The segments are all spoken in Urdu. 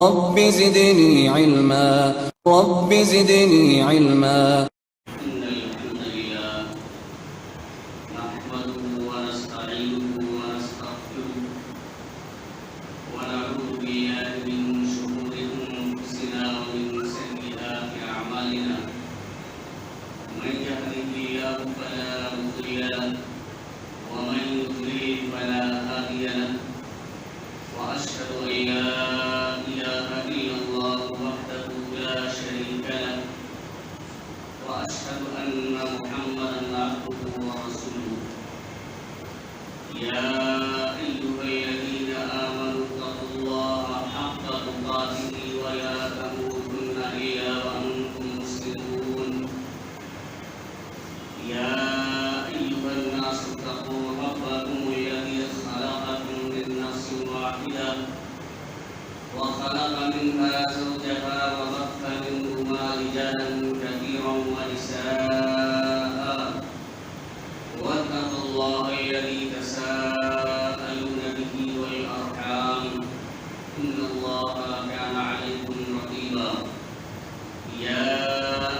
رب زدني علما رب زدني علما. إن الحمد لله نحمده ونستعينه ونستغفره ونعوذ بالله من شرور أنفسنا ومن سيئات أعمالنا. من يهده الله فلا مضل له ومن يضلل فلا هادي له. وأشهد أن لا إله إلا الله وحده لا شريك له. وأشهد أن محمدًا عبده ورسوله. يا أيها الذين آمنوا اتقوا الله حق تقاته ولا تموتن إلا وأنتم مسلمون. يا أيها الناس اتقوا ربكم الذي خلقكم من نفس واحدة وخلق منها زوجها وبث منهما رجالا كثيرا ونساء. واتقوا الله الذي تساءلون به والأرحام إن الله كان عليكم رقيبا. يا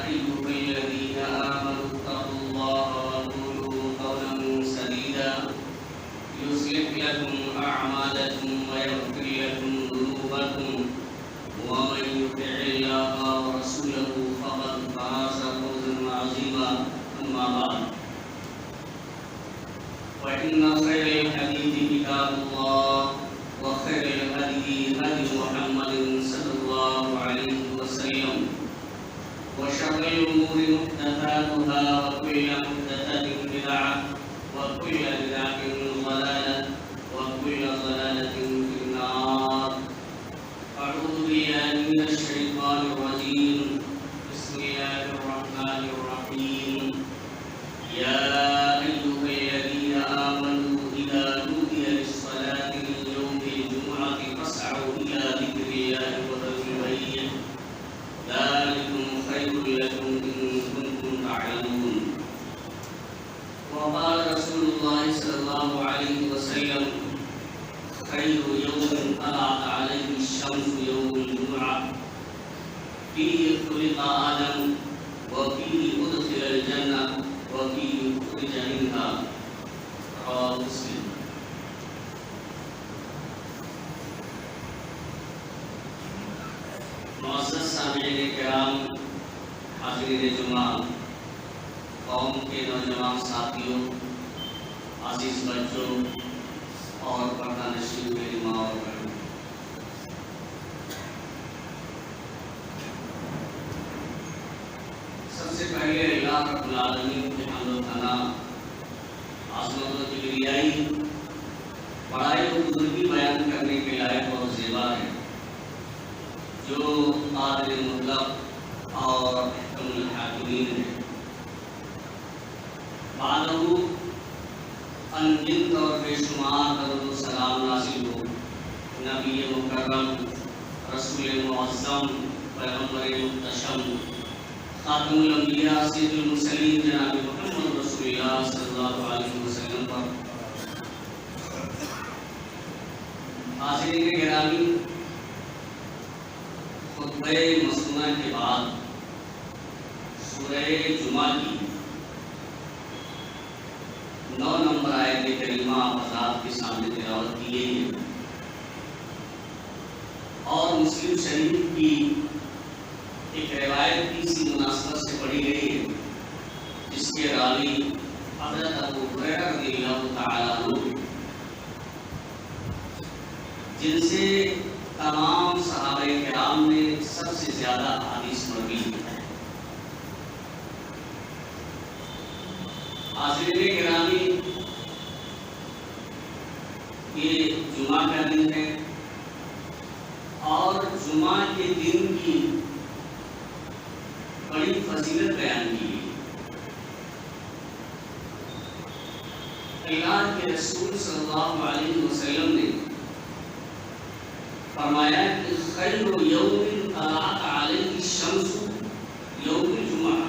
أيها الذين آمنوا اتقوا الله وقولوا قولا سديدا يصلح لكم أعمالكم ويغفر لكم ذنوبكم. ومن يطع الله ورسوله فقد فاز فوزا عظيما. أما بعد فإن خير الحديث كتاب الله وخير الهدي هدي محمد صلى الله عليه وسلم. وشر الأمور محدثاتها وكل محدثة بدعة وكل بدعة ضلالة وكل ضلالة في النار. أعوذ بالله من الشيطان الرجيم. بسم الله الرحمن الرحيم. يا أيها الذين آمنوا إذا نودي للصلاة من يوم الجمعة فاسعوا إلى ذكر الله وذروا البيع ذلكم خير لكم إن كنتم تعلمون. وقال رسول الله صلى الله عليه وسلم خير يوم طلعت عليه الشمس يوم الجمعة فيه خلق آدم وفيه أدخل الجنة وفيه أخرج منها. رواه مسلم. معزز سامعین کرام، حاضرین جمعہ، قوم کے نوجوان ساتھیوں، عزیز بچوں اور پردہ نشین میری ماں اور بہنوں، سب سے پہلے اللہ رب العالمین کے حمد و ثنا، عظمت و کبریائی، بڑائی و بزرگی بیان کرنے کے لائق اور زیبا ہے، جو قادر مطلق اور احکم الحاکمین ہے. بعدہ انگنت اور بے شمار درود و سلام نازل ہو نبی مکرم، رسول معظم، پیغمبر محتشم، خاتم الانبیاء، سید المرسلین جناب محمد رسول اللہ صلی اللہ علیہ وسلم پر. حاضرین گرامی، خطبہ مسنونہ کے بعد سورہ جمعہ کی 9 نمبر آیت کریمہ حضرات کے سامنے تلاوت کی گئی ہے اور مسلم شریف کی ایک روایت کی اسی مناسبت سے پڑھی گئی ہے، جس کے راوی حضرت ابو ہریرہ رضی اللہ تعالیٰ عنہ، جن سے تمام صحابہ کرام نے سب سے زیادہ احادیث مروی ہے. حاضرین گرامی، یہ جمعہ کا دن ہے اور جمعہ کے دن کی بڑی فضیلت بیان کی گئی. اللہ کے رسول صلی اللہ علیہ وسلم نے فرمایا کہ خیر یوم طلعت علیہ الشمس یوم الجمعہ،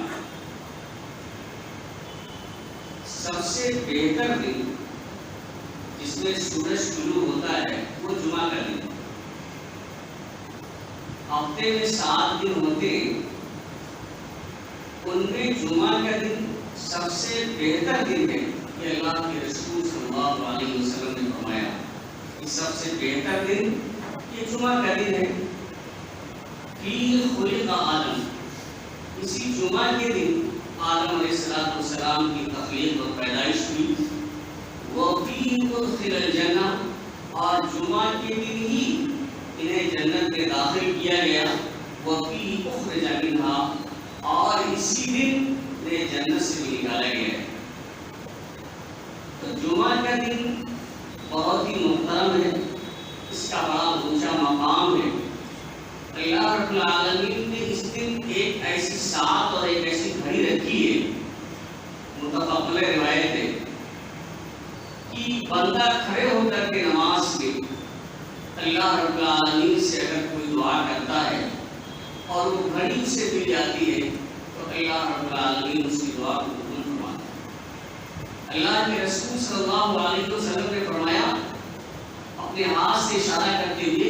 سب سے بہتر دن جس میں سورج طلوع ہوتا ہے وہ جمعہ کا دن. ہفتے میں 7 دن ہوتے ہیں، ان میں جمعہ کا دن سب سے بہتر دن ہے. یہ اللہ کے رسول صلی اللہ علیہ وسلم نے فرمایا کہ سب سے بہتر دن یہ جمعہ کا دن ہے. فی خلق آدم، اسی جمعہ کے دن آدم علیہ السلام کی تخلیق اور پیدائش ہوئی. وفی ادخل الجنہ، اور جمعہ کے دن ہی انہیں جنت میں داخل کیا گیا. وفی اخرج منہا، اور اسی دن انہیں جنت سے بھی نکالا گیا. تو جمعہ کا دن بہت ہی محترم ہے، اس کا بڑا اونچا مقام ہے. اللہ رب العالمین نے اس دن ایک ایسی ساعت اور ایک ایسی گھڑی رکھی ہے، متفقل روایت ہے کہ بندہ کھڑے ہو کر کے نماز میں اللہ رب العالمین سے اگر کوئی دعا کرتا ہے اور وہ گھڑی سے مل جاتی ہے تو اللہ رب العالمین اس کی دعا کو قبول فرماتا ہے. اللہ کے رسول صلی اللہ علیہ وسلم نے فرمایا اپنے ہاتھ سے اشارہ کرتے ہوئے،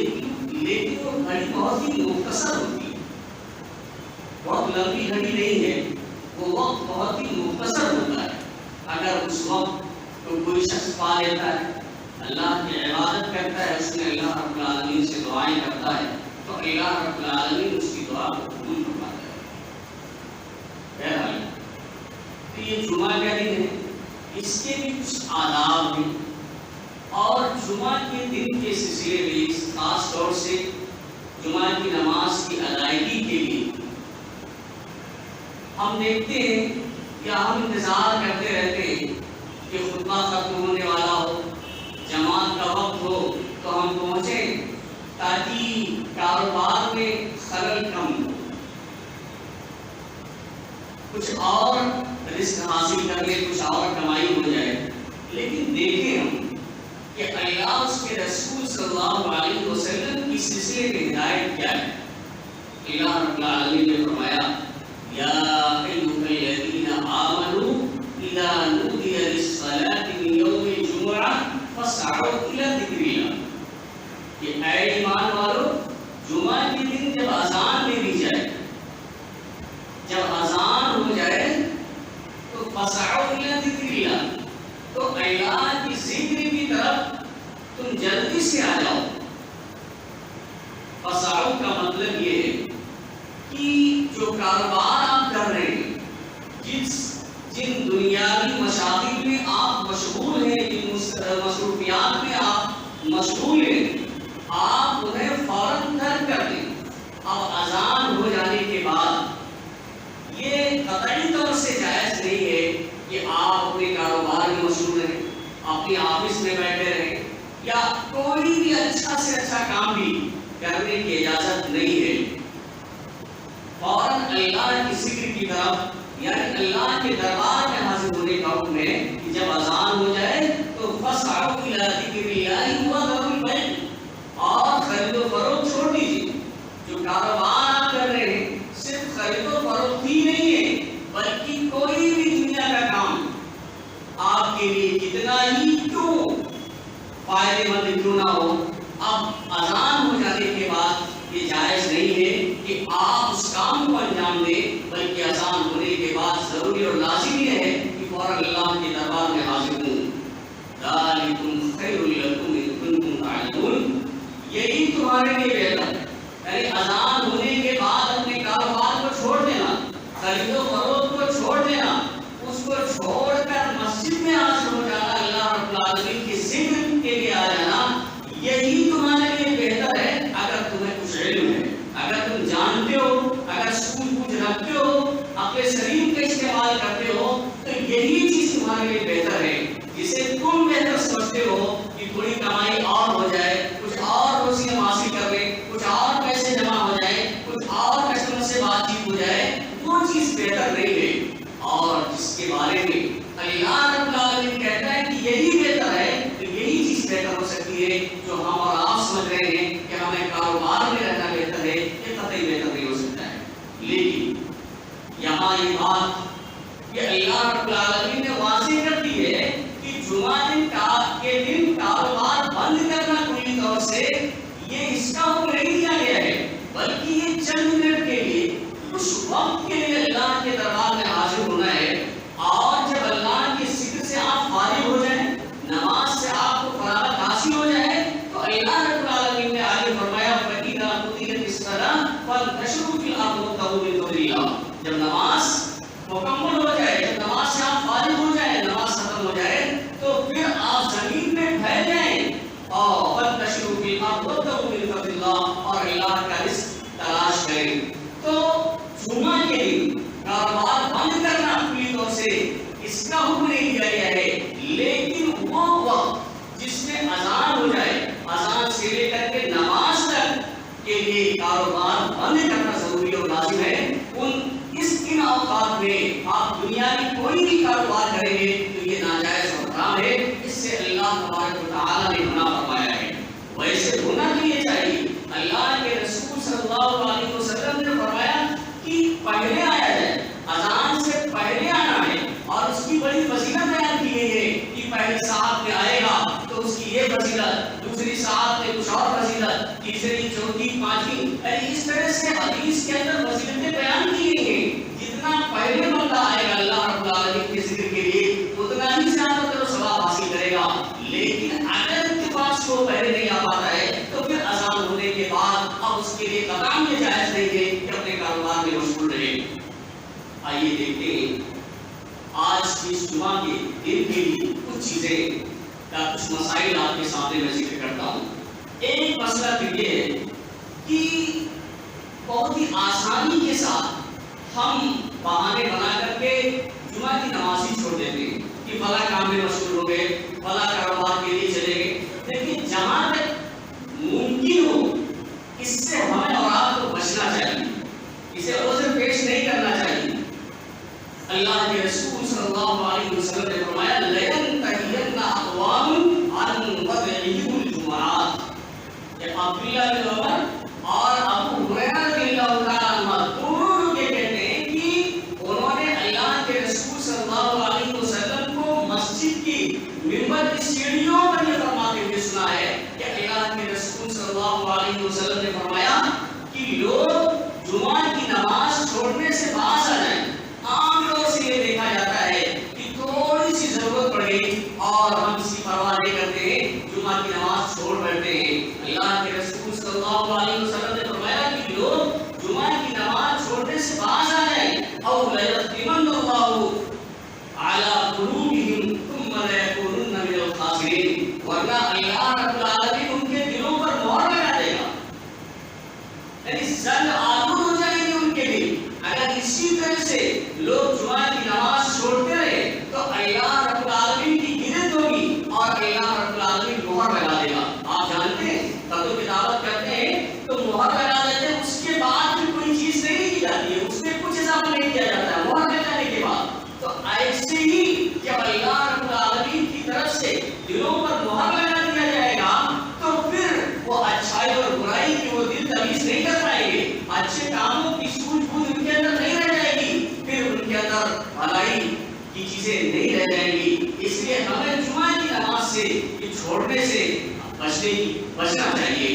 لیکن وہ گھڑی بہت ہی مختصر ہوتی ہے، بہت لمبی گھڑی نہیں ہے، وہ وقت بہت ہی مختصر ہوتا ہے. اگر اس وقت تو کوئی شخص پا لیتا ہے، اللہ کی عبادت کرتا ہے، اس میں اللہ رب العالمین سے دعائیں کرتا ہے، تو اللہ رب العالمین اس کی دعا کو قبول فرماتا ہے. بہرحال تو یہ جمعہ کا دن ہے، اس کے بھی کچھ آداب ہیں، اور جمعہ کے دن کے سلسلے میں خاص طور سے جمعہ کی نماز کی ادائیگی کے لیے ہم دیکھتے ہیں کہ ہم انتظار کرتے رہتے ہیں کہ خطبہ ختم ہونے والا ہو، جماعت کا وقت ہو تو ہم پہنچیں تاکہ کاروبار میں خلل کم ہو، کچھ اور رزق حاصل کر لیں، کچھ اور کمائی ہو جائے. لیکن دیکھیں ہم کہ اللہ اس کے رسول صلی اللہ علیہ وسلم کی سلسلے میں ہدایت کیا ہے. اللہ رب العالمین نے فرمایا یا ایھا الذین آمنوا اذا نودی للصلاۃ من یوم الجمعہ فاسعوا الی ذکر اللہ. کہ اے ایمان والو، جمعہ کے دن جب اذان دے دی جائے، جب اذان ہو جائے تو فاسعوا الی ذکر اللہ، تو اللہ کی ذکر کی طرف تم جلدی سے آ جاؤ. فسعوا کا مطلب یہ ہے کہ جو کاروبار آپ کر رہے ہیں، جن دنیاوی مشاغل میں آپ مشغول ہیں، جن مصروفیات میں آپ مشغول ہیں، آپ انہیں فوراً ترک کر دیں. اب اذان ہو جانے کے بعد یہ قطعی طور سے جائز نہیں ہے کہ آپ اپنے کاروبار میں مشغول رہیں، اپنے آفس میں بیٹھے رہیں، یا کوئی بھی اچھا سے اچھا کام بھی کرنے کی اجازت نہیں ہے. فوراً اللہ کی ذکر کی طرف، یعنی اللہ کے دربار میں حاضر ہونے کا حکم ہے کہ جب اذان ہو جائے تو فاسعوا الی ذکر اللہ وذروا البیع، اور خرید و فروخت چھوڑ دیجیے. جو کاروبار آپ کر رہے ہیں صرف خرید و فروخت ہی نہیں ہے، بلکہ کوئی بھی دنیا کا کام آپ کے لیے کتنا ہی کیوں فائدے مند کیوں نہ ہو، اب اذان ہو جانے کے بعد یہ جائز نہیں ہے کہ آپ اس کام کو انجام دیں، بلکہ اذان ہونے کے بعد ضروری اور لازمی یہ ہے کہ فوراً اللہ کے دربار میں حاضر ہوں. ذالکم خیر لکم ان کنتم تعلمون، یہی تمہارے لیے بہتر ہے. یعنی اذان ہونے کے بعد اپنے کاروبار کو چھوڑ دینا، خرید و فروخت کو چھوڑ دینا، اس کو چھوڑ کر مسجد میں حاضر ہو جانا، اللہ رب العالمین کے ذکر کے لیے آ جانا، یہی تمہارے لیے بہتر ہے. اگر تمہیں کچھ علم ہے، اگر تم جانتے ہو، اگر سوچ بوجھ رکھتے ہو، اپنے شریر کا استعمال کرتے ہو، تو یہی چیز تمہارے لیے بہتر ہے. جسے تم بہتر سمجھتے ہو کہ تھوڑی کمائی اور ہو جائے، کچھ اور روزی حاصل کر لیں، کچھ اور پیسے جمع ہو جائیں، کچھ اور کسٹمر سے بات چیت ہو جائے، وہ چیز بہتر نہیں ہے. اور جس کے بارے میں اللہ رب العالمین کہتا ہے کہ یہی بہتر ہے، تو یہی چیز بہتر ہو سکتی ہے جو ہم اور آپ سمجھ رہے ہیں کہ ہمیں کاروبار میں رہنا بہتر ہے، یہ قطعی بہتر نہیں ہو سکتا ہے. لیکن یہاں یہ بات کہ اللہ رب العالمین نے واضح کر دی ہے کہ جمعہ کے دن کاروبار بند کرنا کلی طور سے یہ اس کا حکم نہیں دیا گیا ہے، بلکہ الصلاۃ فانتشروا فی الارض وابتغوا من فضل اللہ. جب نماز مکمل ہو جائے، جب نماز سے آپ فارغ ہو جائیں، نماز ختم ہو جائے، تو پھر آپ زمین میں پھیل جائیں اور فانتشروا فی الارض وابتغوا من فضل اللہ، اور اللہ کا رزق تلاش کریں. تو جمعہ کے دن کاروبار بند کرنا کلی طور سے اس کا حکم نہیں دیا گیا ہے، لیکن وہ وقت جس میں اذان ہو جائے، اذان سے لے کر کے نماز تک کے لیے کاروبار بند کرنا ضروری اور لازم ہے. ان اوقات میں آپ دنیا کی کوئی بھی کاروبار کریں گے تو یہ ناجائز اور حرام ہے، اس سے اللہ تبارک و تعالی نے منع فرمایا ہے. ویسے ہونا بھی یہ چاہیے. اللہ کے رسول صلی اللہ علیہ وسلم نے فرمایا کہ پہلے آیا جائے، اذان سے پہلے آنا ہے، اور اس کی بڑی فضیلت بیان کی گئی ہے کہ پہلی ساعت میں آئے گا تو اس کی یہ فضیلت، دوسری ساعت میں کچھ اور فضیلت، تیسری، چوتھی، پانچویں، اس طرح سے حدیث کے اندر فضیلتیں بیان کی گئی ہیں. جتنا پہلے بندہ آئے گا اللہ رب العالمین کے ذکر کے لیے اتنا ہی زیادہ تر ثواب حاصل کرے گا. لیکن اگر کے پاس کو پہلے نہیں آ پاتا ہے تو پھر اذان ہونے کے بعد اب اس کے لیے قدم یہ جائز نہیں ہے کہ اپنے کاروبار میں مشغول رہے. آئیے دیکھتے ہیں آج اس جمعہ کے دن کے لیے کچھ چیزیں یا کچھ مسائل آپ کے سامنے میں ذکر کرتا ہوں. ایک مسئلہ تو یہ ہے کہ بہت ہی آسانی کے ساتھ ہم بہانے بنا کر کے جمعہ کی نماز ہی چھوڑ دیتے ہیں کہ فلاں کام میں مشغول ہو گئے، فلاں کاروبار کے لیے چلے گئے. لیکن جہاں تک ممکن ہو اس سے ہمیں اور آپ کو بچنا چاہیے، اسے عذر پیش نہیں کرنا چاہیے. اللہ کے رسول صلی اللہ علیہ وسلم نے فرمایا لَيَنْتَهِيَنَّ أَقْوَامٌ عَنْ وَضْعِهِمُ الْجُمُعَاتِ. یہ عبداللہ بن عمر اور ابو ہریرہ رضی اللہ تعالیٰ عنہ دونوں یہ کہتے ہیں کہ انہوں نے اللہ کے رسول صلی اللہ علیہ وسلم کو مسجد کی منبر کی سیڑھیوں پر یہ فرماتے ہوئے سنا ہے کہ اللہ کے رسول صلی اللہ علیہ وسلم نے فرمایا کہ لوگ جمعہ کی نماز چھوڑنے سے باز آ جائیں. عام لوگ سے یہ دیکھا جاتا ہے کہ تھوڑی سی ضرورت پڑ گئی اور ہم اس کی پرواہ نہیں کرتے ہیں، جمعہ کی نماز چھوڑ بیٹھتے ہیں. اللہ کے رسول صلی اللہ علیہ وسلم نے فرمایا کہ لوگ جمعہ کی نماز چھوڑنے سے باز آ جائیں. او لَيَخْتِمَنَّ اللَّهُ عَلَىٰ قُلُوبِهِمْ ثُمَّ لَيَكُونُنَّ مِنَ الْخَاسِرِينَ. ورنہ اللہ رب العالمین ان کے دلوں پر مہر لگا دے گا، یعنی زنگ آلود ہو جائیں گے ان کے دل. اگر اسی طرح سے لوگ جمعہ کی نماز چھوڑتے رہے تو اللہ رب العالمین کی گرفت ہوگی اور اللہ رب العالمین مہر لگا دے گا. آپ جانتے ہیں قدر کی دعوت کرتے ہیں تو مہر لگا دیتے ہیں، اس کے بعد بھی کوئی چیز نہیں کی جاتی ہے، اس میں کچھ اضافہ نہیں کیا جاتا ہے مہر لگانے کے بعد. تو ایسے ہی جب اللہ رب العالمین کی طرف سے دلوں پر مہر لگا دیا جائے گا تو پھر وہ اچھائی اور برائی کی وہ دل تمیز نہیں کر پائیں گے، اچھے کاموں کی سوجھ بوجھ ان کے اندر نہیں رہ جائے گی، پھر ان کے اندر بھلائی کی چیزیں نہیں رہ جائیں گی. اس لیے ہمیں جمعہ کی نماز سے یہ چھوڑنے سے بچنا چاہیے.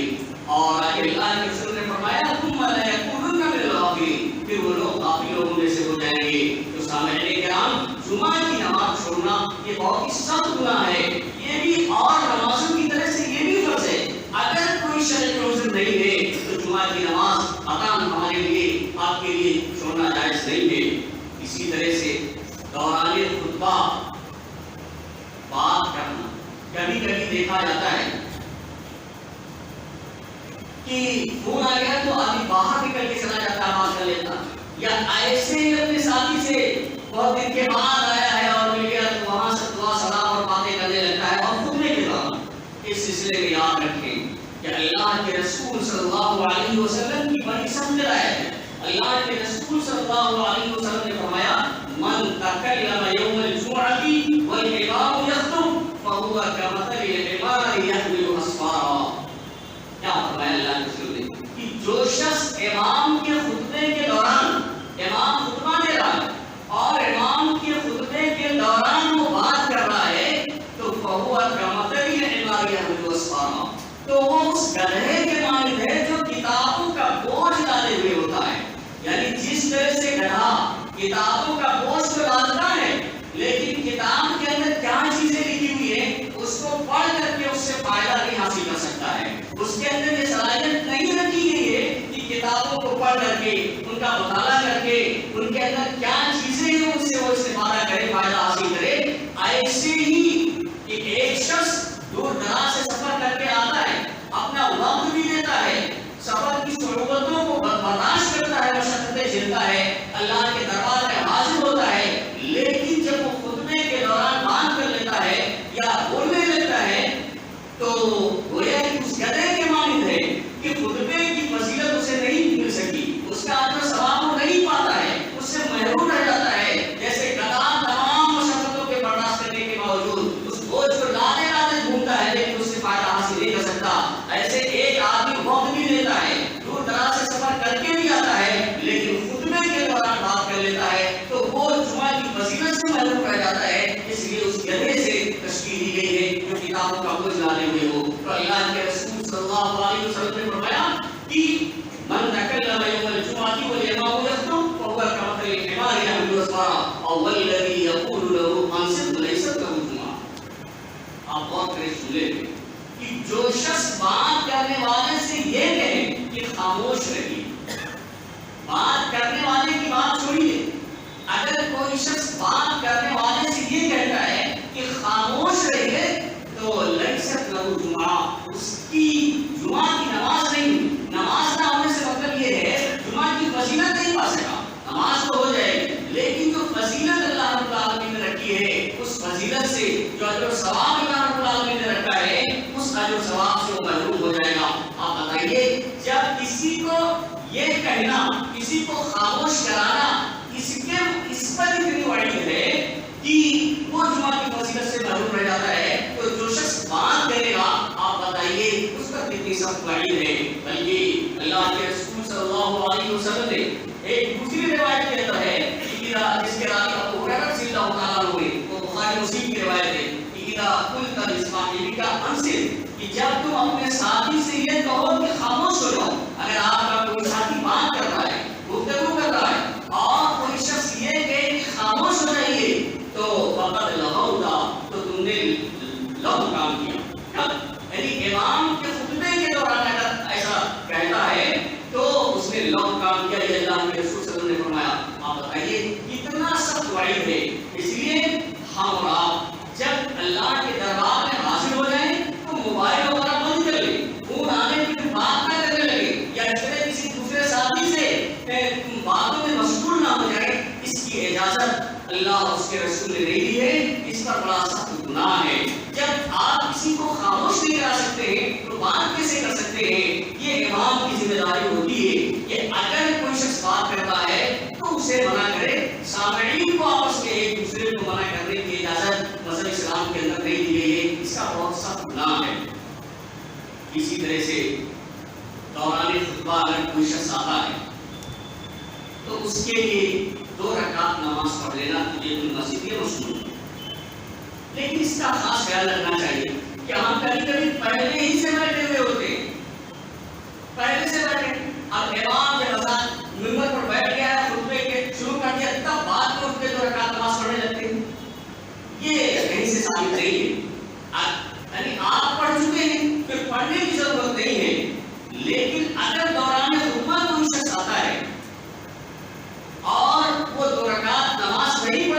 اور اللہ کے رسول نے فرمایا ثُمَّ لَيَكُونُنَّ مِنَ الْغَافِلِينَ، پھر وہ لوگ غافل لوگوں میں سے ہو جائیں گے. تو سامعین کرام، جمعہ کی نماز چھوڑنا یہ بہت ہی سخت گناہ ہے. یہ بھی اور نمازوں کی طرح سے یہ بھی فرض ہے. اگر کوئی شرعی عذر نہیں ہے تو جمعہ کی نماز عطا ہمارے لیے آپ کے لیے چھوڑنا جائز نہیں ہے. اسی طرح سے دوران خطبہ بات کرنا، کبھی کبھی دیکھا جاتا ہے کہ فون آ گیا تو آدمی باہر نکل کے چلا جاتا ہے، بات کر لیتا، یا ایسے ہی اپنے ساتھی سے بہت دن کے بعد آیا ہے اور مل گیا تو وہاں سے دعا سلام اور باتیں کرنے لگتا ہے اور خطبے کے دوران. اس سلسلے میں یاد رکھیں کہ اللہ کے رسول صلی اللہ علیہ وسلم کی بڑی سخت ہدایت ہے. اللہ کے رسول صلی اللہ علیہ وسلم نے فرمایا من تکلم یوم الجمعہ والامام یخطب فهو کمثل الحمار یحمل اسفارا. کیا فرمایا اللہ کے رسول نے کہ جو شخص امام کے خطبے کے دوران، امام خطبہ دے رہا ہے اور امام کے خطبے کے دوران وہ بات کر رہا ہے تو فهو کمثل الحمار یحمل اسفارا، تو وہ اس گدھے کے مانند ہے جو کتابوں کا بوجھ ڈالے ہوئے ہوتا ہے. یعنی جس طرح سے گدھا کتابوں کا بوجھ تو ڈالتا ہے لیکن کتاب کے اندر کیا چیزیں لکھی ہوئی ہیں اس کو پڑھ کر کے اس سے فائدہ نہیں حاصل کر سکتا ہے. اس کے اندر یہ صلاحیت نہیں رکھی گئی ہے کہ پڑھ کر کے ان کا مطالعہ کر کے ان کے اندر کیا چیزیں ہیں ان سے وہ استفادہ کرے، فائدہ حاصل کرے. ایسے ہی کہ ایک شخص دور دراز سے سفر کر کے آتا ہے، اپنا وقت بھی دیتا ہے، سفر کی صعوبتوں کو برداشت کرتا ہے، مشقتیں جھیلتا ہے، اللہ کے دربار میں حاضر ہوتا ہے، لیکن جب وہ خطبے کے دوران بات کر لیتا ہے یا بولنے لگتا ہے تو گویا کہ اس گدھے کے مانند ہے کہ خطبے کی فضیلت اسے نہیں مل سکی، اس کا اجر و ثواب وہ نہیں پاتا ہے، اس سے محروم رہ جاتا ہے. جیسے گدھا تمام مشقتوں کے برداشت کرنے کے باوجود اس بوجھ کو لاتے لاتے گھومتا ہے لیکن اس سے فائدہ حاصل نہیں کر سکتا. ایسے ایک آدمی وقت بھی دیتا ہے، دور دراز سے سفر کر کے بھی آتا ہے، لیکن خطبے کے دوران بات کر لیتا ہے تو وہ جمعہ کی فضیلت سے محروم رہ جاتا ہے. اس لیے اس گدھے سے تشبیہ دی گئی ہے جو کتابوں کا بوجھ لانے ہوئے ہو. تو اللہ کے رسول صلی اللہ علیہ وسلم نے فرمایا کہ من تکلم یوم الجمعۃ والامام یخطب فهو كمثل الحمار يحمل اسفارا او الذي يقول له انصت ليست له جمعہ. آپ غور کریں سنیں کہ جو شخص بات کرنے والے سے یہ کہے کہ خاموش رہیے، بات کرنے والے کی بات چھوڑیے، اگر کوئی شخص بات کرنے والے سے یہ کہتا ہے کہ خاموش رہیے تو لیست لہ جمعہ، اس کی جمعہ کی نماز نہیں. نماز نہ ہونے سے مطلب یہ ہے جمعہ کی فضیلت نہیں پا سکا. نماز تو ہو جائے لیکن جو فضیلت اللہ رب العالمین نے رکھی ہے اس فضیلت سے جو اجر و ثواب اللہ رب العالمین نے رکھا ہے اس اجر و ثواب سے وہ محروم ہو جائے گا. آپ بتائیے جب کسی کو یہ کہنا، کسی کو خاموش کرانا، اس پر اتنی وعید ہے کہ وہ جمعہ کی فضیلت سے محروم رہ جاتا ہے، تو جو شخص بات کرے گا آپ بتائیے اس پر کتنی سخت وعید ہے. بلکہ اللہ کے رسول صلی اللہ علیہ وسلم نے ایک دوسری روایت کے اندر ہے جس کے راوی ابو ہریرہ رضی اللہ تعالیٰ عنہ ہے، وہ بخاری مسلم کی روایت ہے کہ اذا قلت لصاحبك انصت، کہ جب تم اپنے ساتھی سے یہ کہو کہ خاموش ہو جاؤ. اگر آپ کا کوئی ساتھی بات کر رہا ہے، گفتگو کر رہا ہے اور کوئی شخص یہ کہے کہ خاموش ہو جائیے تو فقد لغوت، تو تم نے لغو کام کیا. یعنی امام کے خطبے کے دوران اگر ایسا کہتا ہے تو اس نے لغو کام کیا. یہ اللہ کے رسول صلی اللہ علیہ وسلم نے فرمایا. آپ بتائیے کتنا سخت وعید ہے. اس لیے ہم اور آپ جب اللہ کے دربار میں حاضر ہو جائیں تو موبائل وغیرہ بند کر لیں، فون آنے کی بات نہ کرنے لگے یا اس طرح کسی دوسرے ساتھی سے باتوں میں مشغول نہ ہو جائے. اس کی اجازت اللہ اور اس کے رسول نے نہیں دی ہے. اس پر بڑا سخت گناہ ہے. جب آپ کسی کو خاموش نہیں کرا سکتے ہیں تو بات کیسے کر سکتے ہیں؟ یہ امام کی ذمہ داری ہوتی ہے کہ اگر کوئی شخص بات کرتا ہے تو اسے منع کرے. سامعین کو آپس میں ایک دوسرے کو منع کرنے کی اجازت مذہب اسلام کے اندر نہیں دی گئی ہے. اس کا بہت سخت گناہ ہے. اسی طرح سے دوران خطبہ اگر کوئی شخص آتا ہے تو اس کے لیے 2 رکعت نماز پڑھ لینا تجھے مسجد میں مشہور ہے. لیکن اس کا خاص خیال رکھنا چاہیے کہ ہم کبھی کبھی پہلے ہی سے بیٹھے ہوئے ہوتے ہیں، پہلے سے بیٹھے. اب امام جب اذان منبر پر بیٹھ گیا ہے، خطبے کے شروع کر دیا، تب بعد میں اٹھ کے 2 رکعت نماز پڑھنے لگتے ہیں. یہ کہیں سے ثابت نہیں ہے. یعنی آپ پڑھ چکے ہیں پھر پڑھنے کی ضرورت نہیں ہے. لیکن اگر دوران خطبہ کوئی شخص آتا ہے اور وہ 2 رکعت نماز نہیں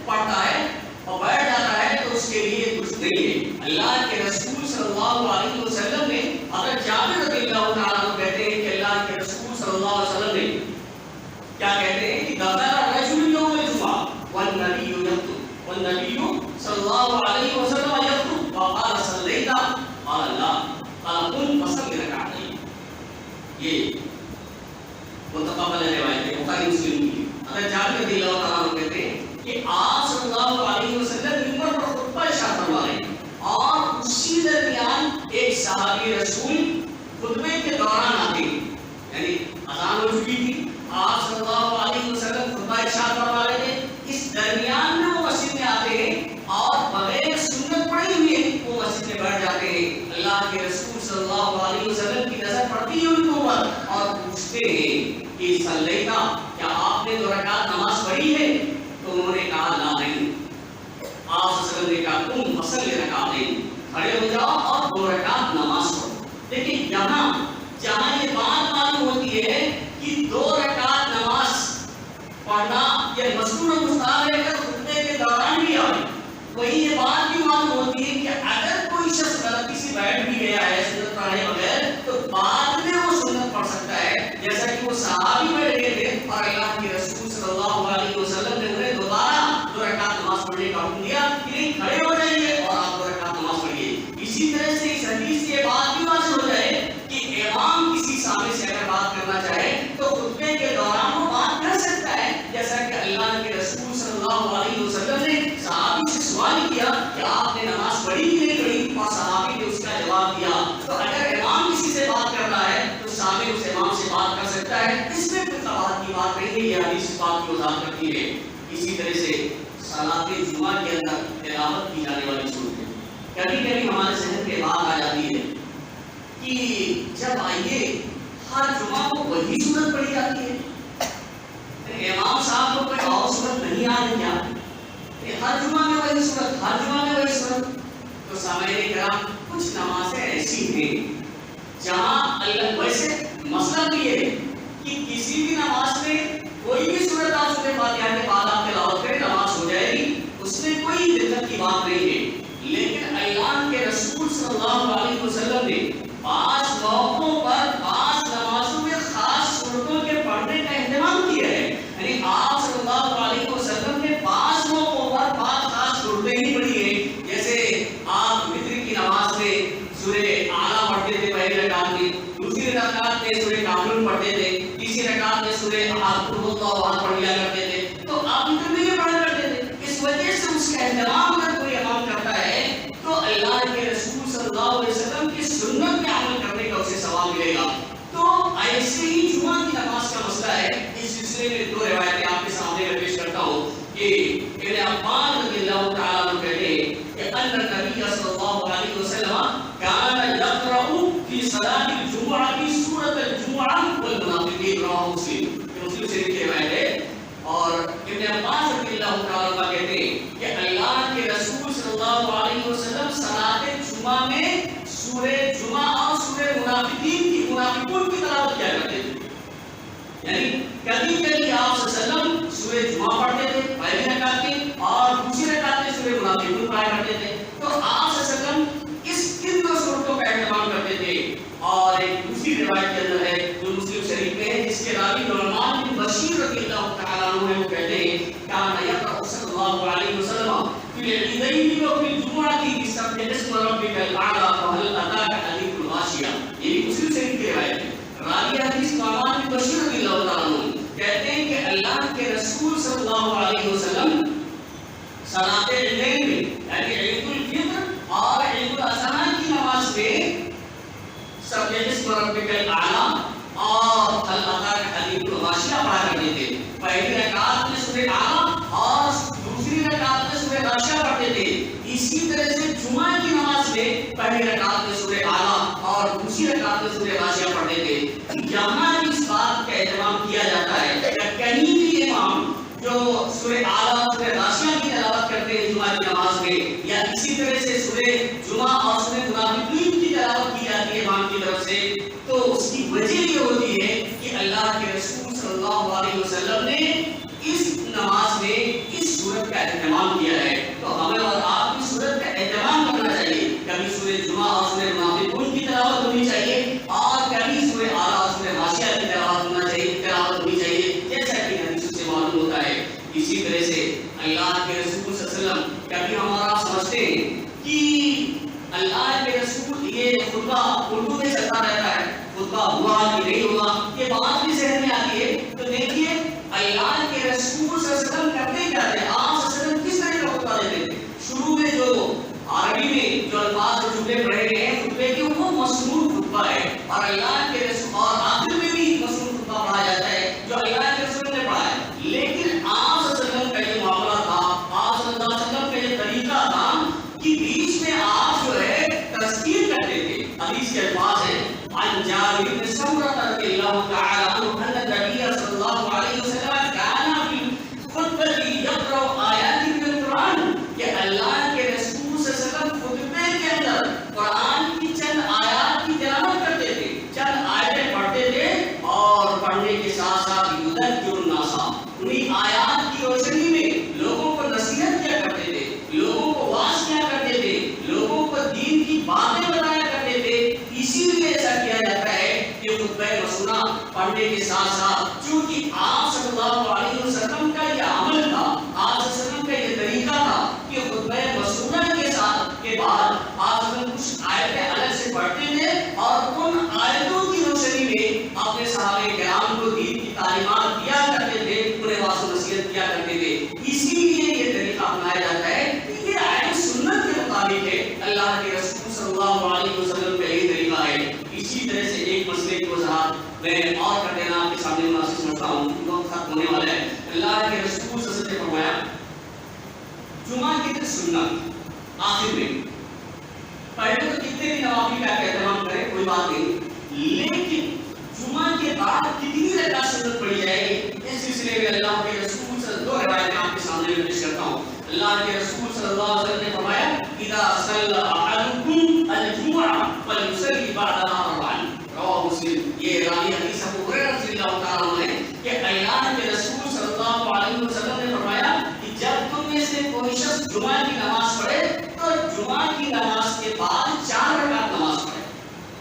پڑھتا ہے اور بیٹھ جاتا ہے تو اس کے لیے کچھ نہیں ہے. اللہ کے رسول صلی اللہ علیہ وسلم نے حضرت جابر رضی اللہ تعالیٰ عنہ کہتے ہیں کہ اللہ کے رسول صلی اللہ علیہ وسلم نے کیا کہتے ہیں کہ دخل رجل یوم الجمعہ والنبی یخطب، والنبی صلی اللہ علیہ وسلم یخطب فقال صلیت؟ قال لا، قال قم فصل رکعتین. یہ متقبل روایت ہے بخاری مسلم کی. حضرت جابر رضی اللہ تعالیٰ عنہ کہتے ہیں کہ آپ صلی اللہ علیہ وسلم منبر پر خطبہ ارشاد فرما رہے ہیں اور اسی درمیان ایک صحابی رسول خطبے کے دوران آتے ہیں. یعنی اذان ہو چکی تھی، آپ صلی اللہ علیہ وسلم خطبہ ارشاد فرما رہے تھے، اس درمیان میں وہ مسجد میں آتے ہیں اور بغیر سنت پڑھی ہوئی وہ مسجد میں بیٹھ جاتے ہیں. اللہ کے رسول صلی اللہ علیہ وسلم کی نظر پڑتی ہے ان کے اوپر اور پوچھتے ہیں کہ صلیتا، کیا آپ نے 2 رکعت نماز پڑھی ہے؟ تو انہوں نے کہا لا نہیں. آپ صلی اللہ علیہ وسلم نے کہا تم فصل رکعتین، کھڑے ہو جاؤ اور 2 رکعت نماز پڑھو. لیکن جہاں یہ بات معلوم ہوتی ہے کہ 2 پڑھنے کا حکم دیا کہ نہیں کھڑے ہو جائیے اور آپ 2 رکعت نماز پڑھیے. اسی طرح سے اس حدیث سے یہ بات بھی واضح ہو جائے کہ امام کسی سامنے سے اگر بات کرنا چاہے تو خطبے کے دوران وہ بات کر سکتا ہے، جیسا کہ اللہ کے رسول صلی اللہ علیہ وسلم نے صحابی سے سوال کیا کہ آپ نے نماز پڑھی کہ نہیں پڑھی، اور صحابی نے اس کا جواب دیا. تو اگر امام کسی سے بات کر رہا ہے تو سامنے اس امام سے بات کر سکتا ہے، اس میں کوئی قواعد کی بات نہیں ہے. یہ حدیث اس بات کی وضاحت کرتی ہے. اسی طرح سے صلاۃ جمعہ کے اندر تلاوت کی جانے والی صورت ہے. کبھی کبھی ہمارے ذہن پہ بات آ جاتی ہے کہ جب آئیے ہر جمعہ کو وہی صورت پڑھی جاتی ہے، امام صاحب کو کوئی اور صورت نہیں آ رہی کیا؟ ہر جمعہ میں وہی صورت، ہر جمعہ میں وہی صورت. تو سامعین کرام کچھ نمازیں ایسی ہیں جہاں اللہ، ویسے مسئلہ بھی یہ ہے کہ کسی بھی نماز میں کوئی بھی صورت آپ سورہ فاتحہ کے بعد آپ تلاوت کریں نماز ہو جائے گی، اس میں کوئی دقت کی بات نہیں ہے. لیکن اللہ کے رسول صلی اللہ علیہ وسلم نے بعض موقعوں پر بعض نمازوں میں خاص صورتوں کے پڑھنے کا اہتمام کیا ہے. یعنی آپ صلی اللہ علیہ وسلم نے بعض موقعوں پر بعض خاص صورتیں ہی پڑھی ہیں. جیسے آپ وتر کی نماز میں سورہ اعلیٰ پڑھتے تھے پہلی رکعت میں، دوسری رکعت میں سورہ کافرون پڑھتے تھے، تیسری رکعت میں سورہ احد پڑھ لیا کرتے تھے. تو آپ وتر میں یہ پڑھا کرتے تھے. اس وجہ سے اس کا اہتمام اگر کوئی امام کرتا ہے تو اللہ کے رسول صلی اللہ علیہ وسلم کی سنت پہ عمل کرنے کا اسے ثواب ملے گا. تو ایسے ہی جمعہ کی نماز کا مسئلہ ہے. اس سلسلے میں 2 روایتیں آپ کے سامنے میں پیش کرتا ہوں کہ ابن عباس رضی اللہ تعالیٰ عنہ کہتے ہیں کہ ان النبی صلی اللہ علیہ وسلم کان یقرأ فی صلاۃ الجمعہ سورۃ الجمعہ والمنافقین. رواه مسلم. مسلم شریف کی روایت ہے. اور ابن عباس رضی اللہ تعالیٰ عنہ کہتے ہیں کہ اللہ کے رسول صلی اللہ علیہ وسلم صلاۃ جمعہ میں سورہ جمعہ اور سورہ منافقون کی تلاوت کیا کرتے تھے. یعنی کبھی کبھی آپ صلی اللہ علیہ وسلم سورہ جمعہ پڑھتے تھے پہلی رکعت میں اور دوسری رکعت میں سورہ منافقون پڑھا کرتے تھے. تو آپ صلی اللہ علیہ وسلم کن 2 صورتوں کا اہتمام کرتے تھے. اور ایک دوسری روایت کے اندر ہے جو مسلم شریف میں ہے، جس کے راوی نعمان بن بشیر رضی اللہ تعالیٰ عنہ ہے. وہ کہتے ہیں کان یقرأ صلی اللہ علیہ وسلم فی العیدین وفی الجمعہ بسبح اسم ربک الاعلی وهل اتاک حدیث الغاشیہ. یہ مسلم شریف کی روایت ہے. راوی حدیث نعمان بن بشیر رضی اللہ تعالیٰ عنہ کہتے ہیں کہ اللہ کے رسول صلی اللہ علیہ وسلم صلاۃ العیدین میں یعنی عید الفطر اور عید الاضحیٰ کی نماز میں سبح اسم ربک الاعلی اور هل اتاک حدیث الغاشیہ پڑھا کرتے تھے. پہلی رکعت میں سورہ اعلی اور دوسری رکعت میں سورہ غاشیہ پڑھتے تھے. اسی طرح سے جمعہ کی نماز میں پہلی رکعت میں سورہ اعلی اور دوسری رکعت میں سورہ غاشیہ پڑھتے تھے. یہاں اس بات کا اہتمام کیا جاتا ہے کہ کہیں بھی امام جو سورہ اعلی سورہ غاشیہ کی تلاوت کرتے ہیں جمعہ کی نماز میں، یا اسی طرح سے سورہ جمعہ اور سورہ منافقین کی تلاوت کی جاتی ہے امام کی طرف سے، تو اس کی وجہ یہ ہوتی ہے کہ اللہ کے رسول صلی اللہ علیہ وسلم نے اس نماز میں اس صورت کا اہتمام کیا ہے. تو ہمیں اور آپ کی صورت کا اہتمام کرنا چاہیے. کبھی سورہ جمعہ اور سورہ منافقون کی تلاوت ہونی چاہیے اور کبھی سورہ اعلیٰ اور سورہ غاشیہ کی تلاوت ہونی چاہیے جیسا کہ حدیث سے معلوم ہوتا ہے. اسی طرح سے اللہ کے رسول صلی اللہ علیہ وسلم کبھی ہمارا سمجھتے ہیں کہ اللہ کے رسول یہ خطبہ اردو میں چلتا رہتا ہے، خطبہ ہوا کہ نہیں ہوا یہ بات بھی ذہن میں آتی ہے. تو دیکھیے اللہ کے رسول صلی اللہ علیہ وسلم کرتے کیا تھے، آپ صلی اللہ علیہ وسلم کس طرح کا خطبہ دیتے تھے. شروع میں جو عربی میں جو الفاظ اور جملے پڑھے گئے ہیں خطبے کے وہ مسنون خطبہ ہے، اور اللہ کے رسول اور آخر میں بھی مسنون خطبہ پڑھا جاتا ہے جو اللہ کے رسول نے پڑھا ہے. لیکن آپ صلی اللہ علیہ وسلم کا یہ معاملہ تھا، آپ صلی اللہ علیہ وسلم کا یہ طریقہ تھا کہ بیچ میں آپ جو ہے تذکیر کرتے تھے. حدیث کے الفاظ ہیں عن جابر بن سمرہ رضی اللہ تعالی عنہ ان النبی صلی اللہ علیہ وسلم کان فی الخطبۃ یقرأ آیات من القرآن، کہ اللہ کے رسول صلی اللہ علیہ وسلم خطبے کے اندر قرآن کی چند آیات کی تلاوت کرتے تھے، چند آیتیں پڑھتے تھے اور پڑھنے کے ساتھ ساتھ یذکر الناس، انہیں آیات کی روشنی میں لوگوں کو نصیحت کیا کرتے تھے، لوگوں کو واعظ کیا کرتے تھے، لوگوں کو دین کی باتیں بتایا کرتے تھے. اسی لیے ایسا کیا جاتا ہے کہ خطبہ مسنونہ پڑھنے کے ساتھ ساتھ چونکہ آپ صلی اللہ علیہ وسلم کا یہ عمل تھا، آپ صلی اللہ علیہ وسلم کا یہ طریقہ تھا اللہ کے رسول صلی اللہ علیہ وسلم نے فرمایا جمعہ کے دن سنت آخر میں پہلے تو کتنے بھی نوافل کا اہتمام کریں کوئی بات نہیں، لیکن جمعہ کے بعد کتنی رکعت سنت پڑھی جائے گی اس سلسلے میں اللہ کے رسول صلی اللہ علیہ وسلم 2 روایتیں آپ کے سامنے پیش کرتا ہوں۔ اللہ کے رسول صلی اللہ علیہ وسلم نے فرمایا اذا صلى احدكم الجمعہ فليصلي بعدها 4 رواہ مسلم۔ یہ راوی حدیث ابو ہریرہ رضی اللہ تعالیٰ عنہ ہے کہ اللہ کے رسول صلی اللہ علیہ وسلم نے فرمایا کہ جب تم میں سے کوئی شخص جمعہ کی نماز پڑھے تو جمعہ کی نماز کے بعد 4 رکعت نماز پڑھے،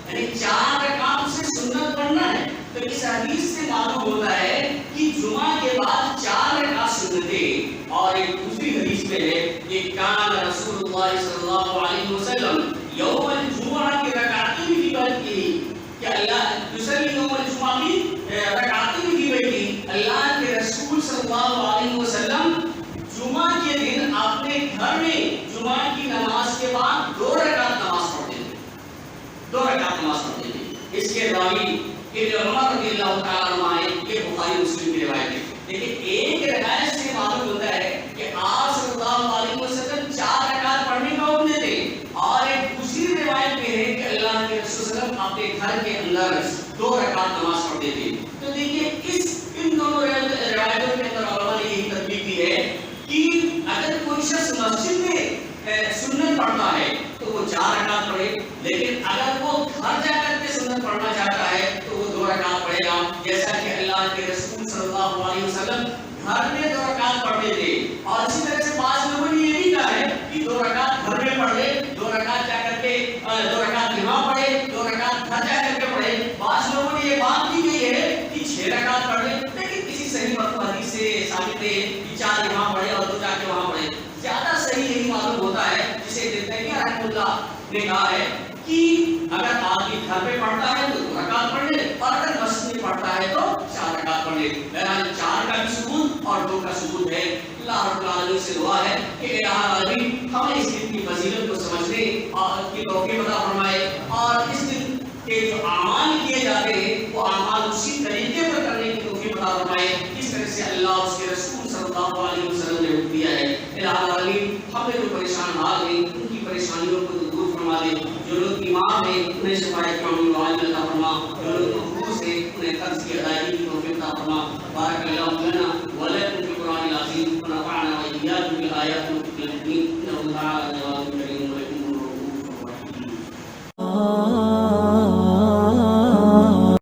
یعنی 4 رکعت سے سنت پڑھنا ہے۔ تو اس حدیث سے معلوم ہوتا ہے کہ جمعہ کے بعد 4 رکعت سنتیں۔ اور ایک دوسری حدیث میں ہے کہ کان رسول اللہ صلی اللہ علیہ وسلم یوم الجمعہ کی رکعتین فی بیتہ، کہ اللہ یصلی یوم الجمعہ کی رکعتین فی بیتہ، اللہ کے رسول صلی اللہ علیہ وسلم جمعہ کے دن اپنے گھر میں جمعہ کی نماز کے بعد 2 رکعت نماز پڑھتے تھے، 2 رکعت نماز پڑھتے تھے۔ اس کے راوی ابن عمر رضی اللہ تعالیٰ عنہ، یہ بخاری مسلم کی روایت ہے۔ لیکن ایک روایت سے معلوم ہوتا ہے کہ آپ صلی اللہ علیہ وسلم 4 رکعت پڑھنے کا حکم دیتے، اور ایک دوسری روایت میں ہے کہ اللہ کے رسول صلی اللہ علیہ وسلم اپنے گھر کے اندر 2 رکعت نماز پڑھتے تھے۔ تو دیکھیے ان دونوں روایتوں کے اندر علماء نے یہی ترتیب دی ہے کہ اگر کوئی شخص مسجد میں سنت پڑھتا ہے تو وہ 4 رکعت پڑھے، لیکن اگر وہ گھر جا کر کے سنت پڑھنا چاہتا ہے تو وہ 2 رکعت پڑھے گا، جیسا کہ اللہ کے رسول صلی اللہ علیہ وسلم گھر میں 2 رکعت پڑھتے تھے۔ اور اسی طرح سے بعض لوگوں نے یہ بھی کہا ہے کہ 2 رکعت گھر میں پڑھ لے، 2 رکعت جا کر کے 2 رکعت یہاں پڑھے، 2 رکعت گھر جا کر کے پڑھے۔ بعض لوگوں نے یہ بات کی گئی ہے کہ 6 رکعت پڑھ لے، لیکن کسی صحیح حدیث سے ثابت ہے کہ 4 یہاں پڑھے اور 2 جا کے وہاں پڑھے۔ زیادہ صحیح یہی معلوم ہوتا ہے جسے ابن تیمیہ رحمہ اللہ نے کہا ہے کہ اگر آدمی گھر میں پڑھتا ہے تو 2 رکعت پڑھ لے، اور اگر مسجد میں پڑھتا ہے تو 4 رکعت پڑھ لے۔ بہرحال 4 کا بھی ثبوت اور 2 کا ثبوت ہے۔ اللہ رب العالمین سے دعا ہے کہ الہ العالمین ہمیں اس دن کی فضیلت کو سمجھنے اور کی توفیق عطا فرمائے، اور اس دن کے جو اعمال کیے جاتے ہیں وہ اعمال اسی طریقے پر کرنے کی توفیق عطا فرمائے جس طرح سے اللہ اس کے رسول صلی اللہ علیہ وسلم نے حکم دیا ہے۔ الہ العالمین ہم نے جو پریشان حال ہیں ان کی پریشانیوں کو دور فرما دے، جو لوگ بیمار ہیں انہیں شفاء کامل عاجل عطا فرما، جو لوگ محفوظ ہیں انہیں قرض کی ادائیگی کی توفیق عطا فرما۔ بارک اللہ لنا